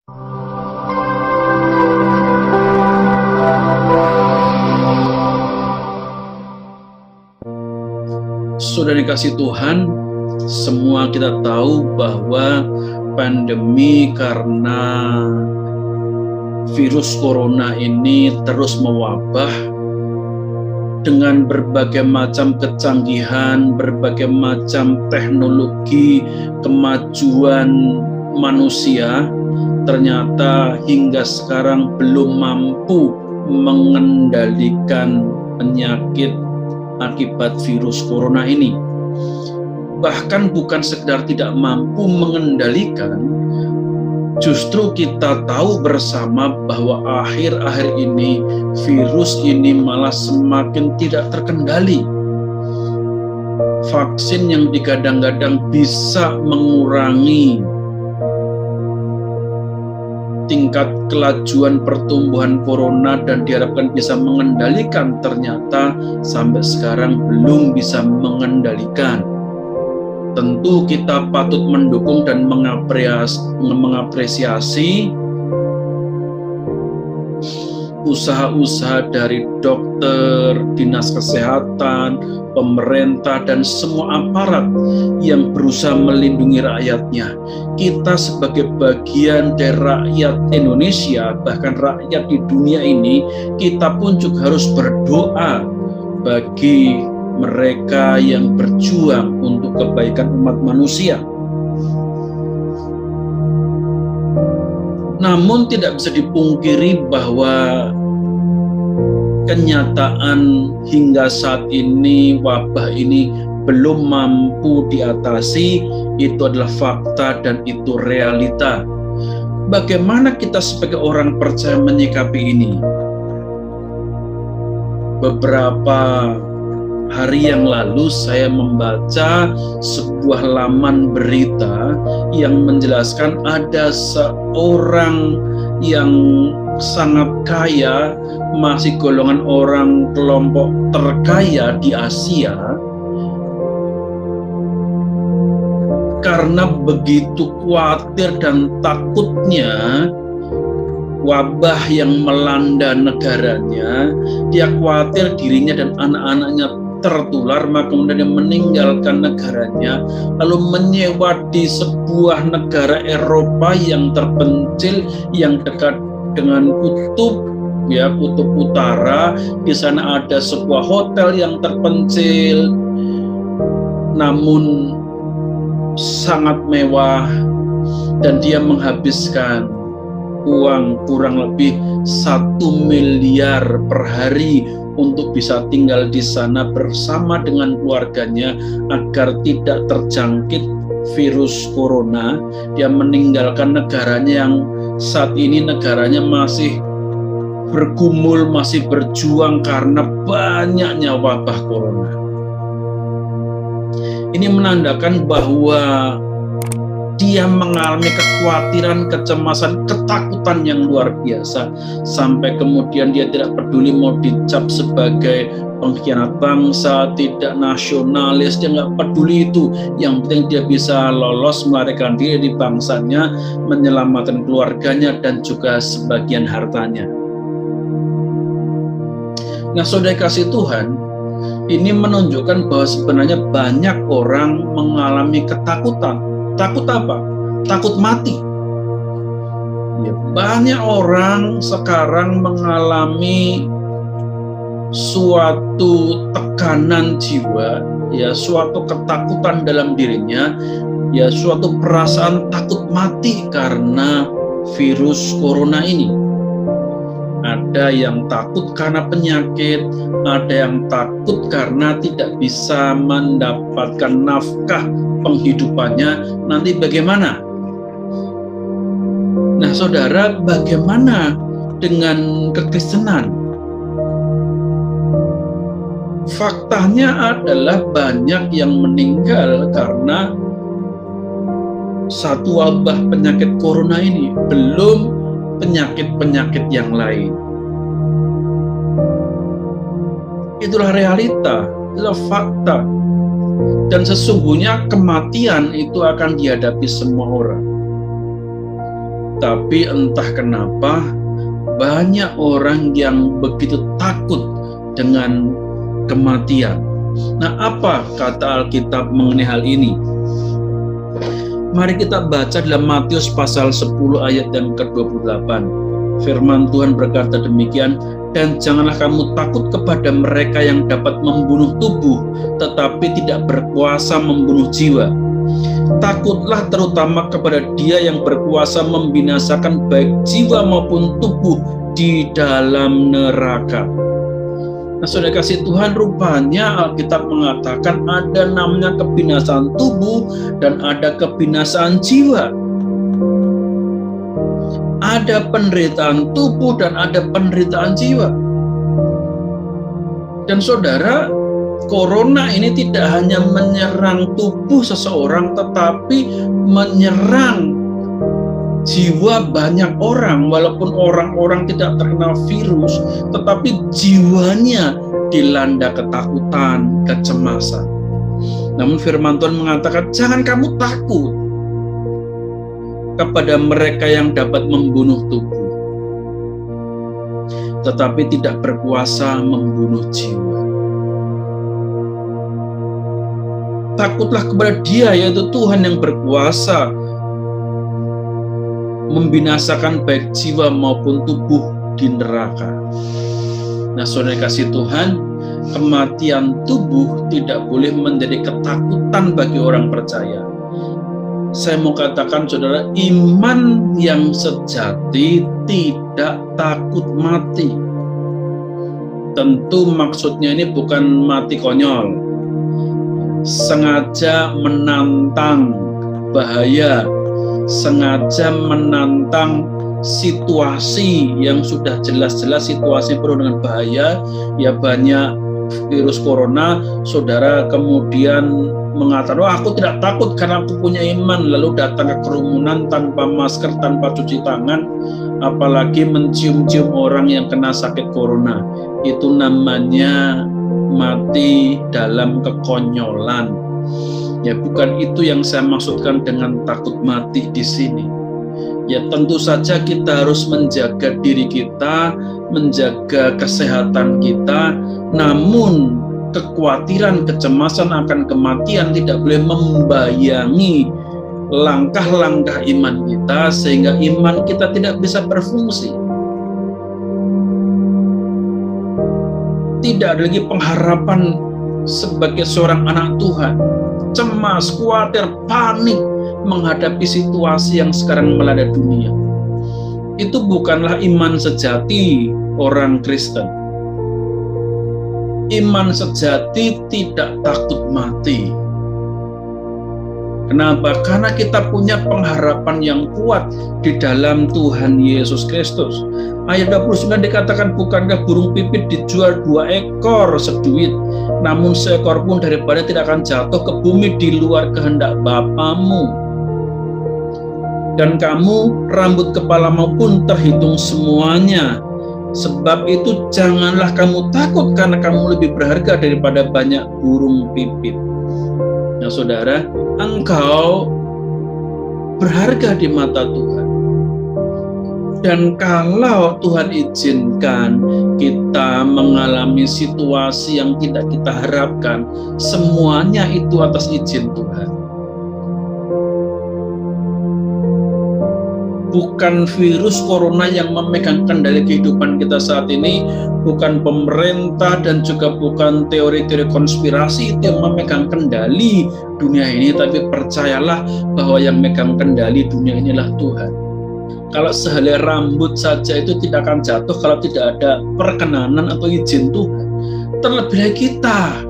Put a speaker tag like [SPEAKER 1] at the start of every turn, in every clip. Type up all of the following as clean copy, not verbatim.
[SPEAKER 1] Sudah dikasih Tuhan, semua kita tahu bahwa pandemi karena virus corona ini terus mewabah dengan berbagai macam kecanggihan, berbagai macam teknologi, kemajuan manusia, ternyata hingga sekarang belum mampu mengendalikan penyakit akibat virus corona ini. Bahkan bukan sekedar tidak mampu mengendalikan, justru kita tahu bersama bahwa akhir-akhir ini virus ini malah semakin tidak terkendali. Vaksin yang digadang-gadang bisa mengurangi tingkat kelajuan pertumbuhan corona dan diharapkan bisa mengendalikan, ternyata sampai sekarang belum bisa mengendalikan. Tentu kita patut mendukung dan mengapresiasi usaha-usaha dari dokter, dinas kesehatan, pemerintah, dan semua aparat yang berusaha melindungi rakyatnya. Kita sebagai bagian dari rakyat Indonesia, bahkan rakyat di dunia ini, kita pun juga harus berdoa bagi mereka yang berjuang untuk kebaikan umat manusia. Namun tidak bisa dipungkiri bahwa kenyataan hingga saat ini wabah ini belum mampu diatasi, itu adalah fakta dan itu realita. Bagaimana kita sebagai orang percaya menyikapi ini? Beberapa hari yang lalu saya membaca sebuah laman berita yang menjelaskan ada seorang yang sangat kaya, masih golongan orang kelompok terkaya di Asia, karena begitu khawatir dan takutnya wabah yang melanda negaranya, dia khawatir dirinya dan anak-anaknya tertular, maka kemudian dia meninggalkan negaranya, lalu menyewa di sebuah negara Eropa yang terpencil, yang dekat dengan kutub utara. Di sana ada sebuah hotel yang terpencil, namun sangat mewah, dan dia menghabiskan uang kurang lebih 1 miliar per hari untuk bisa tinggal di sana bersama dengan keluarganya agar tidak terjangkit virus corona. Dia meninggalkan negaranya yang saat ini negaranya masih bergumul, masih berjuang karena banyaknya wabah corona. Ini menandakan bahwa dia mengalami kekhawatiran, kecemasan, ketakutan yang luar biasa, sampai kemudian dia tidak peduli mau dicap sebagai pengkhianat bangsa, tidak nasionalis, dia nggak peduli itu. Yang penting dia bisa lolos, melarikan diri di bangsanya, menyelamatkan keluarganya dan juga sebagian hartanya. Nah, saudara kasih Tuhan, ini menunjukkan bahwa sebenarnya banyak orang mengalami ketakutan. Takut apa? Takut mati. Ya, banyak orang sekarang mengalami suatu tekanan jiwa, ya, suatu ketakutan dalam dirinya, ya, suatu perasaan takut mati karena virus corona ini. Ada yang takut karena penyakit, ada yang takut karena tidak bisa mendapatkan nafkah penghidupannya. Nanti bagaimana? Nah, saudara, bagaimana dengan kekristenan? Faktanya adalah banyak yang meninggal karena satu wabah penyakit corona ini, belum penyakit-penyakit yang lain. Itulah realita, itulah fakta. Dan sesungguhnya kematian itu akan dihadapi semua orang. Tapi entah kenapa banyak orang yang begitu takut dengan kematian. Nah, apa kata Alkitab mengenai hal ini? Mari kita baca dalam Matius pasal 10 ayat yang ke-28. Firman Tuhan berkata demikian, dan janganlah kamu takut kepada mereka yang dapat membunuh tubuh, tetapi tidak berkuasa membunuh jiwa. Takutlah terutama kepada Dia yang berkuasa membinasakan baik jiwa maupun tubuh di dalam neraka. Nah, saudara kasih Tuhan, rupanya Alkitab mengatakan ada namanya kebinasaan tubuh dan ada kebinasaan jiwa. Ada penderitaan tubuh dan ada penderitaan jiwa. Dan saudara, corona ini tidak hanya menyerang tubuh seseorang, tetapi menyerang jiwa banyak orang. Walaupun orang-orang tidak terkena virus, tetapi jiwanya dilanda ketakutan, kecemasan. Namun firman Tuhan mengatakan, jangan kamu takut kepada mereka yang dapat membunuh tubuh, tetapi tidak berkuasa membunuh jiwa. Takutlah kepada Dia, yaitu Tuhan yang berkuasa membinasakan baik jiwa maupun tubuh di neraka. Nah, saudara kasih Tuhan, kematian tubuh tidak boleh menjadi ketakutan bagi orang percaya. Saya mau katakan, saudara, iman yang sejati tidak takut mati. Tentu maksudnya ini bukan mati konyol, sengaja menantang bahaya, sengaja menantang situasi yang sudah jelas-jelas situasi penuh dengan bahaya. Ya, banyak virus corona, saudara kemudian mengatakan, wah, aku tidak takut karena aku punya iman, lalu datang ke kerumunan tanpa masker, tanpa cuci tangan, apalagi mencium-cium orang yang kena sakit corona. Itu namanya mati dalam kekonyolan. Ya, bukan itu yang saya maksudkan dengan takut mati di sini. Ya, tentu saja kita harus menjaga diri kita, menjaga kesehatan kita, namun kekhawatiran, kecemasan akan kematian tidak boleh membayangi langkah-langkah iman kita, sehingga iman kita tidak bisa berfungsi. Tidak ada lagi pengharapan sebagai seorang anak Tuhan. Cemas, khawatir, panik menghadapi situasi yang sekarang melanda dunia. Itu bukanlah iman sejati orang Kristen. Iman sejati tidak takut mati. Kenapa? Karena kita punya pengharapan yang kuat di dalam Tuhan Yesus Kristus. Ayat 29 dikatakan, bukankah burung pipit dijual 2 ekor seduit, namun seekor pun daripada tidak akan jatuh ke bumi di luar kehendak Bapamu. Dan kamu, rambut kepalamu pun terhitung semuanya. Sebab itu janganlah kamu takut, karena kamu lebih berharga daripada banyak burung pipit. Nah, saudara, engkau berharga di mata Tuhan. Dan kalau Tuhan izinkan kita mengalami situasi yang tidak kita harapkan, semuanya itu atas izin Tuhan. Bukan virus corona yang memegang kendali kehidupan kita saat ini, bukan pemerintah dan juga bukan teori-teori konspirasi itu yang memegang kendali dunia ini, tapi percayalah bahwa yang memegang kendali dunia inilah Tuhan. Kalau sehelai rambut saja itu tidak akan jatuh kalau tidak ada perkenanan atau izin Tuhan, terlebih lagi kita.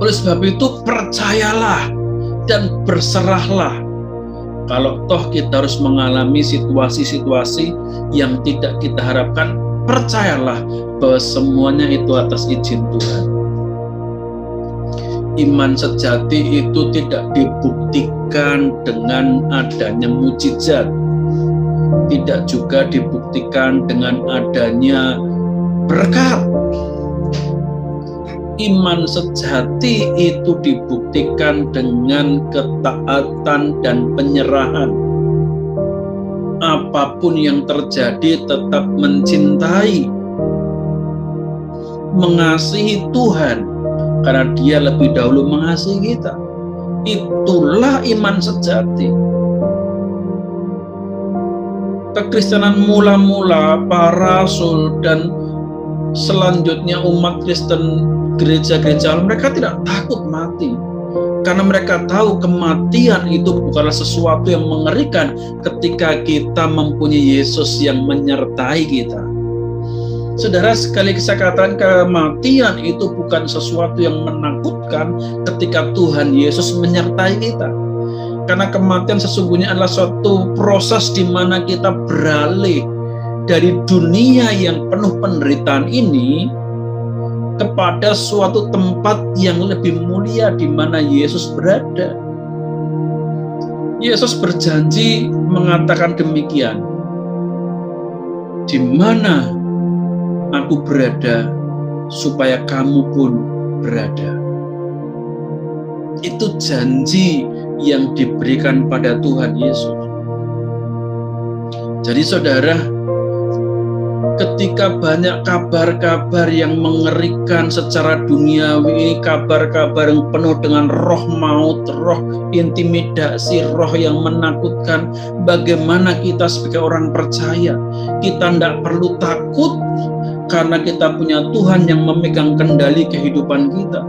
[SPEAKER 1] Oleh sebab itu, percayalah dan berserahlah. Kalau toh kita harus mengalami situasi-situasi yang tidak kita harapkan, percayalah bahwa semuanya itu atas izin Tuhan. Iman sejati itu tidak dibuktikan dengan adanya mukjizat, tidak juga dibuktikan dengan adanya berkat. Iman sejati itu dibuktikan dengan ketaatan dan penyerahan. apapun yang terjadi tetap mencintai, mengasihi Tuhan, karena Dia lebih dahulu mengasihi kita. Itulah iman sejati. Kekristenan mula-mula, para rasul dan selanjutnya umat Kristen, gereja-gereja, mereka tidak takut mati. Karena mereka tahu kematian itu bukanlah sesuatu yang mengerikan ketika kita mempunyai Yesus yang menyertai kita. Saudara, sekali saya katakan kematian itu bukan sesuatu yang menakutkan ketika Tuhan Yesus menyertai kita. Karena kematian sesungguhnya adalah suatu proses di mana kita beralih dari dunia yang penuh penderitaan ini kepada suatu tempat yang lebih mulia di mana Yesus berada. Yesus berjanji mengatakan demikian, di mana aku berada, supaya kamu pun berada. Itu janji yang diberikan pada Tuhan Yesus. Jadi saudara, ketika banyak kabar-kabar yang mengerikan secara duniawi, kabar-kabar yang penuh dengan roh maut, roh intimidasi, roh yang menakutkan, bagaimana kita sebagai orang percaya? Kita tidak perlu takut karena kita punya Tuhan yang memegang kendali kehidupan kita.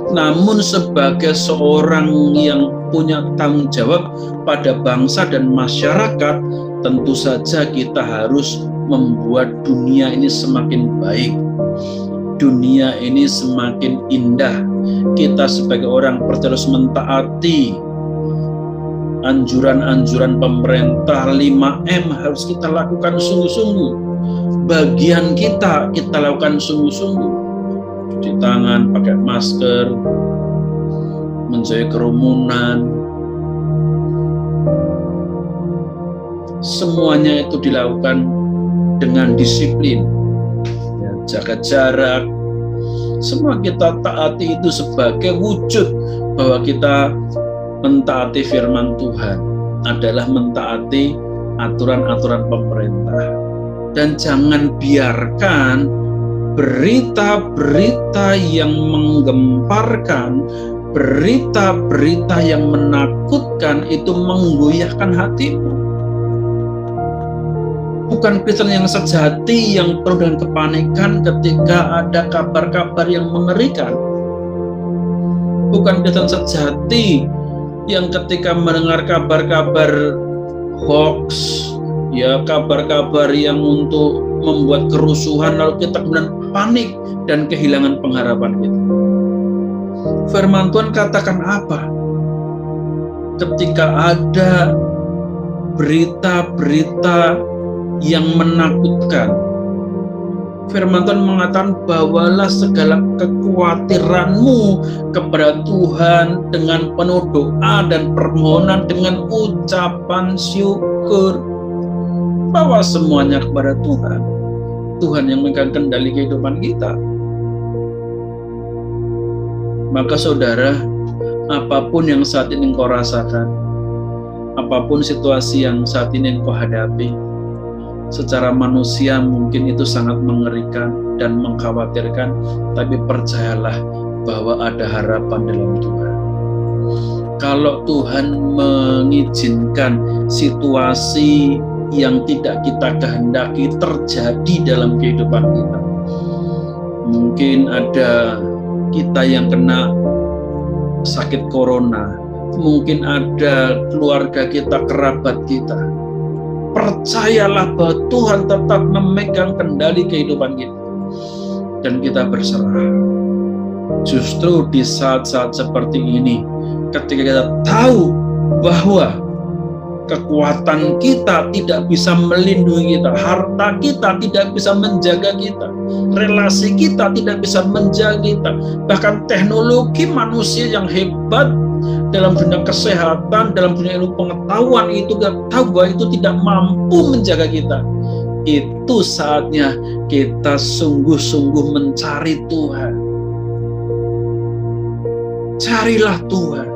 [SPEAKER 1] Namun sebagai seorang yang punya tanggung jawab pada bangsa dan masyarakat, tentu saja kita harus membuat dunia ini semakin baik, dunia ini semakin indah. Kita sebagai orang harus mentaati anjuran-anjuran pemerintah 5M, harus kita lakukan sungguh-sungguh. Bagian kita lakukan sungguh-sungguh. Cuci tangan, pakai masker, menjauhi kerumunan. Semuanya itu dilakukan dengan disiplin, ya, jaga jarak. Semua kita taati itu sebagai wujud bahwa kita mentaati firman Tuhan, adalah mentaati aturan-aturan pemerintah. Dan jangan biarkan berita-berita yang menggemparkan, berita-berita yang menakutkan itu menggoyahkan hatimu. Bukan Kristen yang sejati yang penuh dengan kepanikan ketika ada kabar-kabar yang mengerikan. Bukan Kristen sejati yang ketika mendengar kabar-kabar hoax, ya, kabar-kabar yang untuk membuat kerusuhan, lalu kita kemudian panik dan kehilangan pengharapan kita. Firman Tuhan katakan apa? Ketika ada berita-berita yang menakutkan, firman Tuhan mengatakan, bawalah segala kekhawatiranmu kepada Tuhan dengan penuh doa dan permohonan dengan ucapan syukur. Bawa semuanya kepada Tuhan. Tuhan yang memegang kendali kehidupan kita. Maka saudara, apapun yang saat ini engkau rasakan, apapun situasi yang saat ini engkau hadapi, secara manusia mungkin itu sangat mengerikan dan mengkhawatirkan, tapi percayalah bahwa ada harapan dalam Tuhan. Kalau Tuhan mengizinkan situasi yang tidak kita kehendaki terjadi dalam kehidupan kita, mungkin ada kita yang kena sakit corona, mungkin ada keluarga kita, kerabat kita, percayalah bahwa Tuhan tetap memegang kendali kehidupan kita dan kita berserah. Justru di saat-saat seperti ini, ketika kita tahu bahwa kekuatan kita tidak bisa melindungi kita, harta kita tidak bisa menjaga kita, relasi kita tidak bisa menjaga kita, bahkan teknologi manusia yang hebat dalam dunia kesehatan, dalam dunia ilmu pengetahuan itu gak tahu bahwa itu tidak mampu menjaga kita. Itu saatnya kita sungguh-sungguh mencari Tuhan. Carilah Tuhan.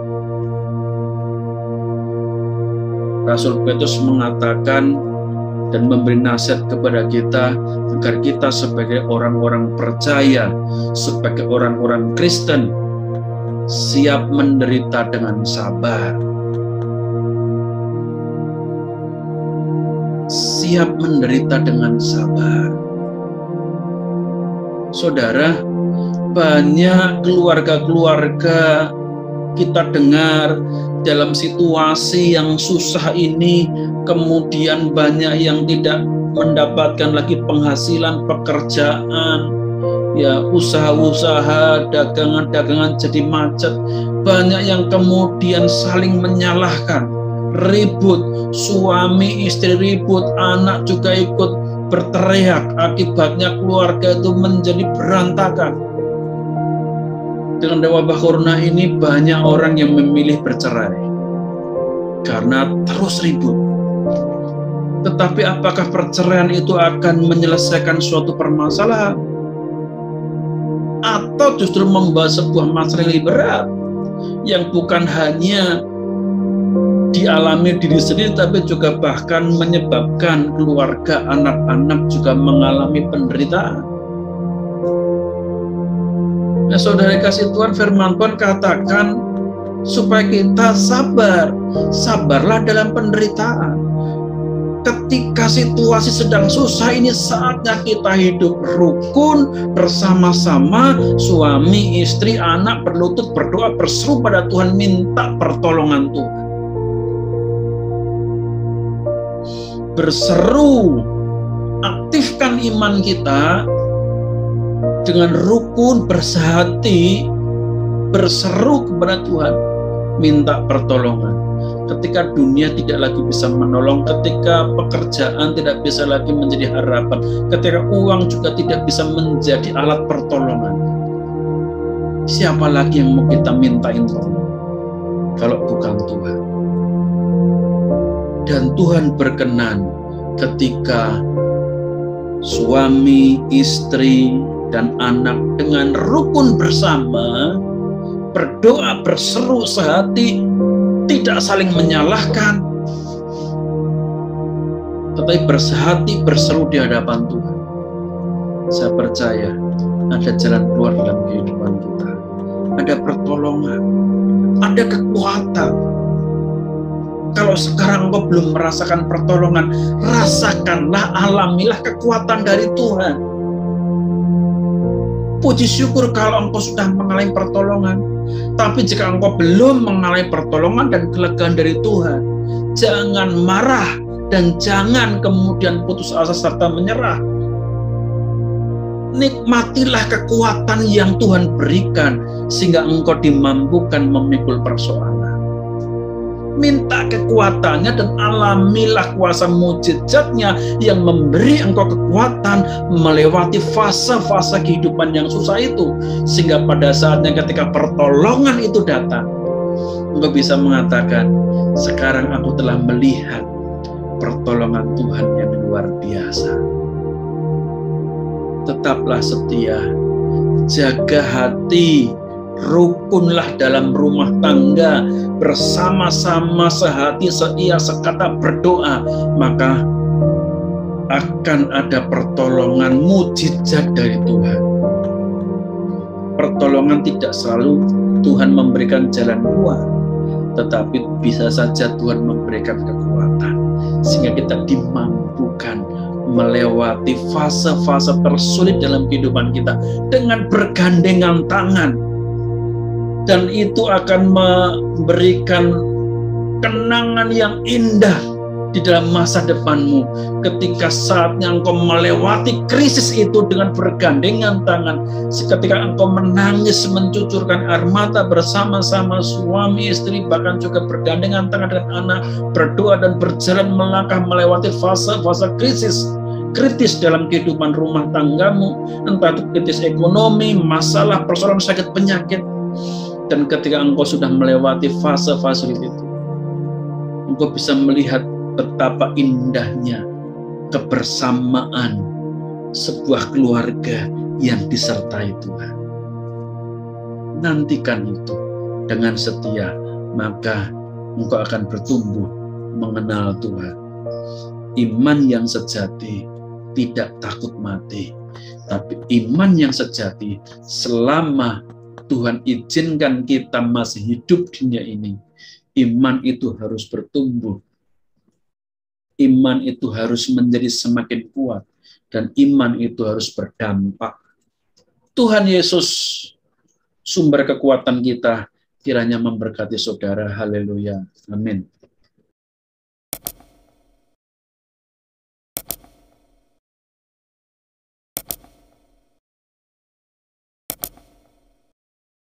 [SPEAKER 1] Rasul Petrus mengatakan dan memberi nasihat kepada kita agar kita sebagai orang-orang percaya, sebagai orang-orang Kristen, siap menderita dengan sabar. Siap menderita dengan sabar. Saudara, banyak keluarga-keluarga kita dengar dalam situasi yang susah ini, kemudian banyak yang tidak mendapatkan lagi penghasilan, pekerjaan, ya usaha-usaha, dagangan-dagangan jadi macet. Banyak yang kemudian saling menyalahkan, ribut, suami istri ribut, anak juga ikut berteriak, akibatnya keluarga itu menjadi berantakan. Dengan wabah corona ini banyak orang yang memilih bercerai karena terus ribut. Tetapi apakah perceraian itu akan menyelesaikan suatu permasalahan? Atau justru membawa sebuah masalah yang lebih berat, yang bukan hanya dialami diri sendiri, tapi juga bahkan menyebabkan keluarga, anak-anak juga mengalami penderitaan. Nah, saudara kasih Tuhan, firman Tuhan katakan supaya kita sabar. Sabarlah dalam penderitaan. Ketika situasi sedang susah ini, saatnya kita hidup rukun bersama-sama, suami, istri, anak berlutut berdoa, berseru pada Tuhan, minta pertolongan Tuhan. Berseru, aktifkan iman kita dengan rukun, bersehati, berseru kepada Tuhan, minta pertolongan. Ketika dunia tidak lagi bisa menolong, ketika pekerjaan tidak bisa lagi menjadi harapan, ketika uang juga tidak bisa menjadi alat pertolongan, siapa lagi yang mau kita mintain tolong kalau bukan Tuhan? Dan Tuhan berkenan ketika suami, istri, dan anak dengan rukun bersama berdoa, berseru sehati, tidak saling menyalahkan, tetapi bersehati, berseru di hadapan Tuhan. Saya percaya ada jalan keluar dalam kehidupan kita, ada pertolongan, ada kekuatan. Kalau sekarang engkau belum merasakan pertolongan, rasakanlah, alamilah kekuatan dari Tuhan. Puji syukur kalau engkau sudah mengalami pertolongan. Tapi jika engkau belum mengalami pertolongan dan kelegaan dari Tuhan, jangan marah dan jangan kemudian putus asa serta menyerah. Nikmatilah kekuatan yang Tuhan berikan sehingga engkau dimampukan memikul persoalan. Minta kekuatannya dan alamilah kuasa mujizatnya yang memberi engkau kekuatan melewati fase-fase kehidupan yang susah itu, sehingga pada saatnya ketika pertolongan itu datang, engkau bisa mengatakan, sekarang aku telah melihat pertolongan Tuhan yang luar biasa. Tetaplah setia, jaga hati, rukunlah dalam rumah tangga, bersama-sama sehati, seia, sekata berdoa, maka akan ada pertolongan mujizat dari Tuhan. Pertolongan tidak selalu Tuhan memberikan jalan keluar, tetapi bisa saja Tuhan memberikan kekuatan sehingga kita dimampukan melewati fase-fase tersulit dalam kehidupan kita dengan bergandengan tangan. Dan itu akan memberikan kenangan yang indah di dalam masa depanmu. Ketika saatnya engkau melewati krisis itu dengan bergandengan tangan, ketika engkau menangis, mencucurkan air mata bersama-sama suami, istri, bahkan juga bergandengan tangan dengan anak, berdoa dan berjalan melangkah melewati fase-fase kritis dalam kehidupan rumah tanggamu, entah itu kritis ekonomi, masalah, persoalan sakit, penyakit. Dan ketika engkau sudah melewati fase-fase itu, engkau bisa melihat betapa indahnya kebersamaan sebuah keluarga yang disertai Tuhan. Nantikan itu dengan setia, maka engkau akan bertumbuh mengenal Tuhan. Iman yang sejati tidak takut mati, tapi iman yang sejati selama Tuhan izinkan kita masih hidup di dunia ini, iman itu harus bertumbuh, iman itu harus menjadi semakin kuat, dan iman itu harus berdampak. Tuhan Yesus, sumber kekuatan kita, kiranya memberkati saudara. Haleluya. Amin.